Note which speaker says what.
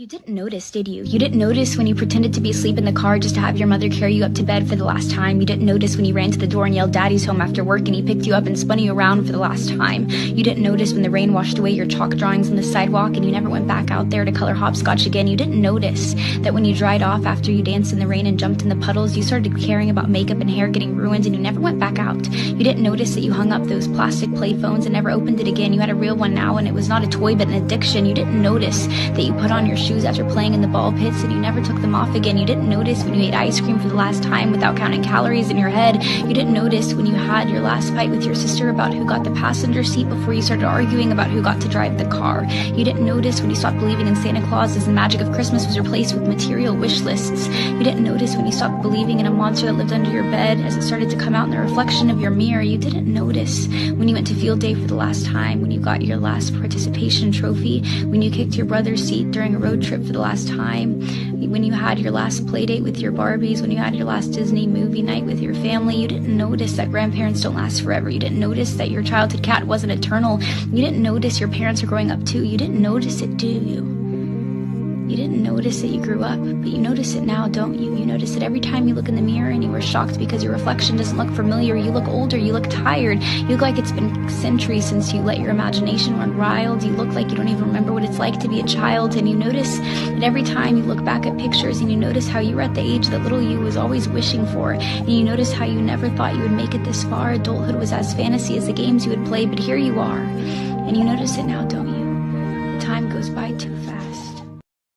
Speaker 1: You didn't notice, did you? You didn't notice when you pretended to be asleep in the car just to have your mother carry you up to bed for the last time. You didn't notice when you ran to the door and yelled "Daddy's home" after work and he picked you up and spun you around for the last time. You didn't notice when the rain washed away your chalk drawings on the sidewalk and you never went back out there to color hopscotch again. You didn't notice that when you dried off after you danced in the rain and jumped in the puddles, you started caring about makeup and hair getting ruined and you never went back out. You didn't notice that you hung up those plastic play phones and never opened it again. You had a real one now and it was not a toy but an addiction. You didn't notice that you put on your shoes after playing in the ball pits and you never took them off again. You didn't notice when you ate ice cream for the last time without counting calories in your head. You didn't notice when you had your last fight with your sister about who got the passenger seat before you started arguing about who got to drive the car. You didn't notice when you stopped believing in Santa Claus as the magic of Christmas was replaced with material wish lists. You didn't notice when you stopped believing in a monster that lived under your bed as it started to come out in the reflection of your mirror. You didn't notice when you went to field day for the last time, when you got your last participation trophy, when you kicked your brother's seat during a road trip for the last time, when you had your last play date with your Barbies, when you had your last Disney movie night with your family. You didn't notice that grandparents don't last forever. You didn't notice that your childhood cat wasn't eternal. You didn't notice your parents are growing up too. You didn't notice it, do you? You didn't notice that you grew up, but you notice it now, don't you? You notice it every time you look in the mirror and you were shocked because your reflection doesn't look familiar. You look older, you look tired, you look like it's been centuries since you let your imagination run wild. You look like you don't even remember what it's like to be a child, and you notice that every time you look back at pictures and you notice how you were at the age that little you was always wishing for, and you notice how you never thought you would make it this far. Adulthood was as fantasy as the games you would play, but here you are, and you notice it now, don't you? The time goes by too fast.